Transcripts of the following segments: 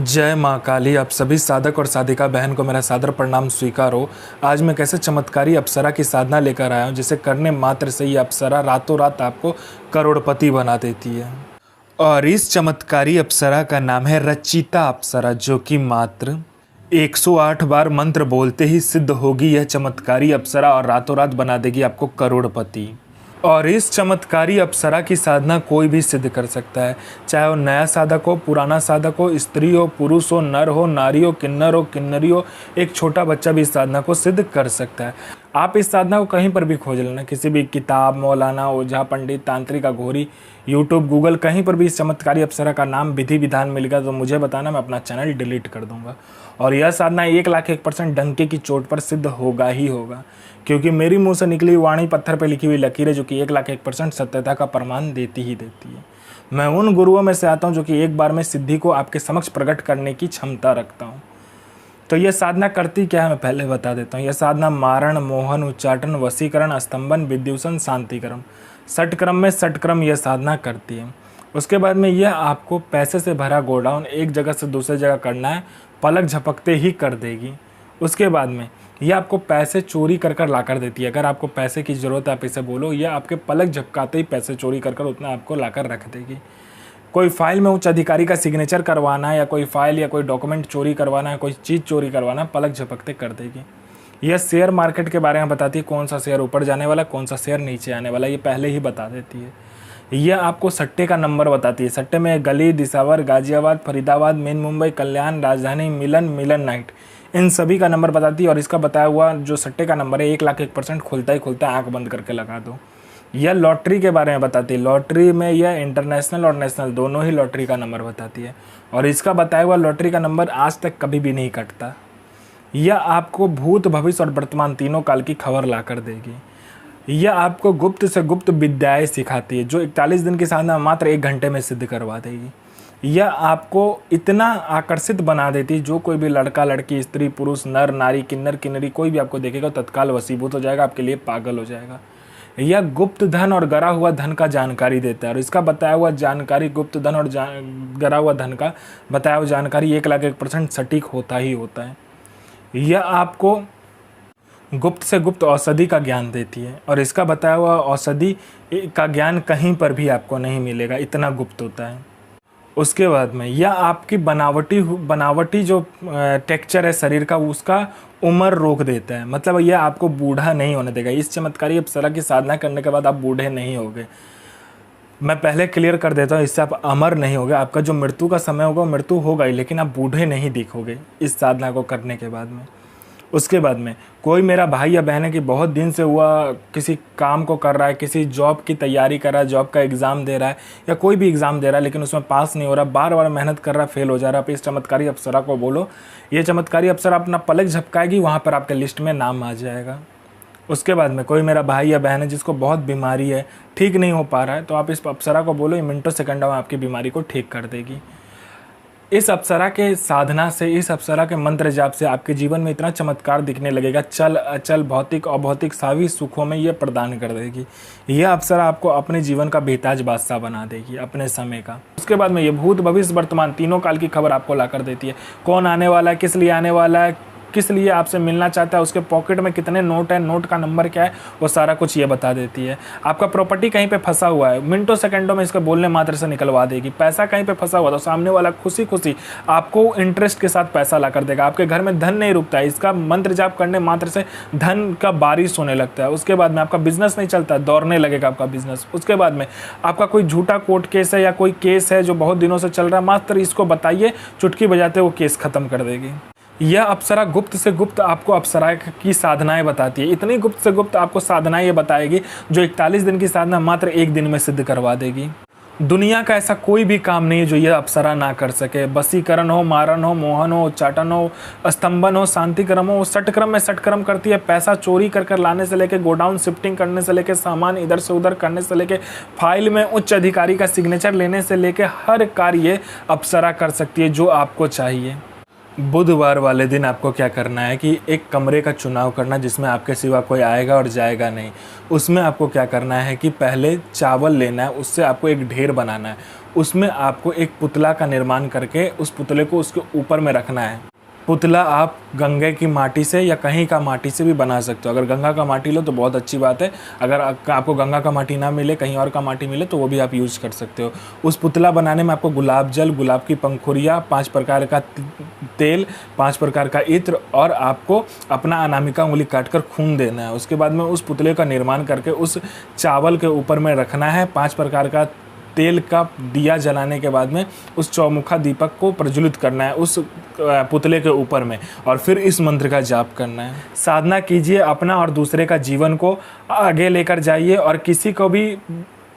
जय माँ काली। आप सभी साधक और साधिका बहन को मेरा सादर प्रणाम स्वीकार हो। आज मैं कैसे चमत्कारी अप्सरा की साधना लेकर आया हूँ जिसे करने मात्र से ही अप्सरा रातों रात आपको करोड़पति बना देती है। और इस चमत्कारी अप्सरा का नाम है रचिता अप्सरा, जो कि मात्र 108 बार मंत्र बोलते ही सिद्ध होगी यह चमत्कारी अप्सरा और रातों रात बना देगी आपको करोड़पति। और इस चमत्कारी अप्सरा की साधना कोई भी सिद्ध कर सकता है, चाहे वो नया साधक हो, पुराना साधक हो, स्त्री हो, पुरुष हो, नर हो, नारी हो, किन्नर हो, किन्नरी हो, एक छोटा बच्चा भी इस साधना को सिद्ध कर सकता है। आप इस साधना को कहीं पर भी खोज लेना, किसी भी किताब, मौलाना, ओझा, पंडित, तांत्रिक, अघोरी, यूट्यूब, गूगल, कहीं पर भी इस चमत्कारी अप्सरा का नाम विधि विधान मिलेगा तो मुझे बताना, मैं अपना चैनल डिलीट कर दूंगा। और यह साधना 1,01% डंके की चोट पर सिद्ध होगा ही होगा, क्योंकि मेरी मुंह से निकली वाणी पत्थर पर लिखी हुई लकीरें जो कि 1,01% सत्यता का प्रमाण देती ही देती है। मैं उन गुरुओं में से आता हूं जो कि एक बार में सिद्धि को आपके समक्ष प्रकट करने की क्षमता रखता हूं। तो यह साधना करती क्या है मैं पहले बता देता हूँ। यह साधना मारण, मोहन, उच्चाटन, वशीकरण, स्तंभन, विद्युषण, शांतिकरण, षटक्रम में षटक्रम यह साधना करती है। उसके बाद में यह आपको पैसे से भरा गोडाउन एक जगह से दूसरी जगह करना है, पलक झपकते ही कर देगी। उसके बाद में यह आपको पैसे चोरी कर कर ला कर देती है। अगर आपको पैसे की ज़रूरत है आप इसे बोलो, यह आपके पलक झपकाते ही पैसे चोरी कर कर उतना आपको ला कर रख देगी। कोई फाइल में उच्च अधिकारी का सिग्नेचर करवाना है, या कोई फाइल या कोई डॉक्यूमेंट चोरी करवाना है, कोई चीज़ चोरी करवाना है, पलक झपकते कर देगी। यह शेयर मार्केट के बारे में बताती है, कौन सा शेयर ऊपर जाने वाला, कौन सा शेयर नीचे आने वाला, ये पहले ही बता देती है। यह आपको सट्टे का नंबर बताती है। सट्टे में गली, दिसावर, गाजियाबाद, फरीदाबाद, मेन मुंबई, कल्याण, राजधानी, मिलन, मिलन नाइट, इन सभी का नंबर बताती है। और इसका बताया हुआ जो सट्टे का नंबर है 1,01% खुलता ही खुलता है, आँख बंद करके लगा दो। यह लॉटरी के बारे में बताती है। लॉटरी में यह इंटरनेशनल और नेशनल दोनों ही लॉटरी का नंबर बताती है। और इसका बताया हुआ लॉटरी का नंबर आज तक कभी भी नहीं कटता। यह आपको भूत, भविष्य और वर्तमान तीनों काल की खबर ला कर देगी। यह आपको गुप्त से गुप्त विद्याएं सिखाती है, जो 41 दिन की साधना मात्र 1 घंटे में सिद्ध करवा देगी। यह आपको इतना आकर्षित बना देती है, जो कोई भी लड़का, लड़की, स्त्री, पुरुष, नर, नारी, किन्नर, किन्नरी कोई भी आपको देखेगा तत्काल वशीभूत हो जाएगा, आपके लिए पागल हो जाएगा। यह गुप्त धन और गरा हुआ धन का जानकारी देता है। और इसका बताया हुआ जानकारी, गुप्त धन और गरा हुआ धन का बताया हुआ जानकारी 1,01% सटीक होता ही होता है। यह आपको गुप्त से गुप्त औषधि का ज्ञान देती है। और इसका बताया हुआ औषधि का ज्ञान कहीं पर भी आपको नहीं मिलेगा, इतना गुप्त होता है। उसके बाद में यह आपकी बनावटी जो टेक्सचर है शरीर का, उसका उम्र रोक देता है। मतलब यह आपको बूढ़ा नहीं होने देगा। इस चमत्कारी अप्सरा की साधना करने के बाद आप बूढ़े नहीं होगे। मैं पहले क्लियर कर देता हूँ, इससे आप अमर नहीं होगे। आपका जो मृत्यु का समय होगा वो मृत्यु होगा ही, लेकिन आप बूढ़े नहीं दिखोगे इस साधना को करने के बाद में। उसके बाद में कोई मेरा भाई या बहन है कि बहुत दिन से हुआ किसी काम को कर रहा है, किसी जॉब की तैयारी कर रहा है, जॉब का एग्ज़ाम दे रहा है या कोई भी एग्ज़ाम दे रहा है, लेकिन उसमें पास नहीं हो रहा, बार बार मेहनत कर रहा है, फेल हो जा रहा है। आप इस चमत्कारी अप्सरा को बोलो, ये चमत्कारी अप्सरा अपना पलक झपकाएगी, वहाँ पर आपके लिस्ट में नाम आ जाएगा। उसके बाद में कोई मेरा भाई या बहन है जिसको बहुत बीमारी है, ठीक नहीं हो पा रहा है, तो आप इस अप्सरा को बोलो, ये मिनटों सेकंडों में आपकी बीमारी को ठीक कर देगी। इस अप्सरा के साधना से, इस अप्सरा के मंत्र जाप से आपके जीवन में इतना चमत्कार दिखने लगेगा, चल अचल, भौतिक अभौतिक सभी सुखों में ये प्रदान कर देगी। यह अप्सरा आपको अपने जीवन का बेताज बादशाह बना देगी, अपने समय का। उसके बाद में ये भूत, भविष्य, वर्तमान तीनों काल की खबर आपको ला कर देती है। कौन आने वाला है, किस लिए आने वाला है, किस लिए आपसे मिलना चाहता है, उसके पॉकेट में कितने नोट है, नोट का नंबर क्या है, वो सारा कुछ ये बता देती है। आपका प्रॉपर्टी कहीं पे फंसा हुआ है, मिनटों सेकंडों में इसको बोलने मात्र से निकलवा देगी। पैसा कहीं पे फंसा हुआ तो सामने वाला खुशी खुशी आपको इंटरेस्ट के साथ पैसा ला कर देगा। आपके घर में धन नहीं रुकता है, इसका मंत्र जाप करने मात्र से धन का बारिश होने लगता है। उसके बाद में आपका बिजनेस नहीं चलता, दौड़ने लगेगा आपका बिजनेस। उसके बाद में आपका कोई झूठा कोर्ट केस है या कोई केस है जो बहुत दिनों से चल रहा है, मात्र इसको बताइए, चुटकी बजाते वो केस खत्म कर देगी। यह अप्सरा गुप्त से गुप्त आपको अप्सरा की साधनाएं बताती है। इतनी गुप्त से गुप्त आपको साधनाएं ये बताएगी जो 41 दिन की साधना मात्र 1 दिन में सिद्ध करवा देगी। दुनिया का ऐसा कोई भी काम नहीं है जो यह अप्सरा ना कर सके। वशीकरण हो, मारण हो, मोहन हो, उच्चाटन हो, स्तंभन हो, शांतिक्रम हो, षटक्रम में षटक्रम करती है। पैसा चोरी कर कर लाने से लेके, गोडाउन शिफ्टिंग करने से लेके, सामान इधर से उधर करने से लेके, फाइल में उच्च अधिकारी का सिग्नेचर लेने से लेके हर कार्य अप्सरा कर सकती है जो आपको चाहिए। बुधवार वाले दिन आपको क्या करना है कि एक कमरे का चुनाव करना जिसमें आपके सिवा कोई आएगा और जाएगा नहीं। उसमें आपको क्या करना है कि पहले चावल लेना है, उससे आपको एक ढेर बनाना है। उसमें आपको एक पुतला का निर्माण करके उस पुतले को उसके ऊपर में रखना है। पुतला आप गंगे की माटी से या कहीं का माटी से भी बना सकते हो। अगर गंगा का माटी लो तो बहुत अच्छी बात है, अगर आपको गंगा का माटी ना मिले, कहीं और का माटी मिले तो वो भी आप यूज़ कर सकते हो। उस पुतला बनाने में आपको गुलाब जल, गुलाब की पंखुड़ियाँ, 5 प्रकार का तेल, 5 प्रकार का इत्र और आपको अपना अनामिका उंगली काटकर खून देना है। उसके बाद में उस पुतले का निर्माण करके उस चावल के ऊपर में रखना है। 5 प्रकार का तेल का दिया जलाने के बाद में उस चौमुखा दीपक को प्रज्वलित करना है उस पुतले के ऊपर में, और फिर इस मंत्र का जाप करना है। साधना कीजिए, अपना और दूसरे का जीवन को आगे लेकर जाइए और किसी को भी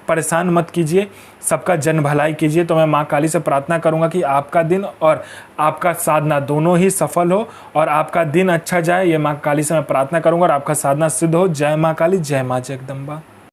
परेशान मत कीजिए, सबका जन भलाई कीजिए। तो मैं माँ काली से प्रार्थना करूँगा कि आपका दिन और आपका साधना दोनों ही सफल हो और आपका दिन अच्छा जाए। ये माँ काली से मैं प्रार्थना करूँगा और आपका साधना सिद्ध हो। जय माँ काली, जय माँ जगदम्बा।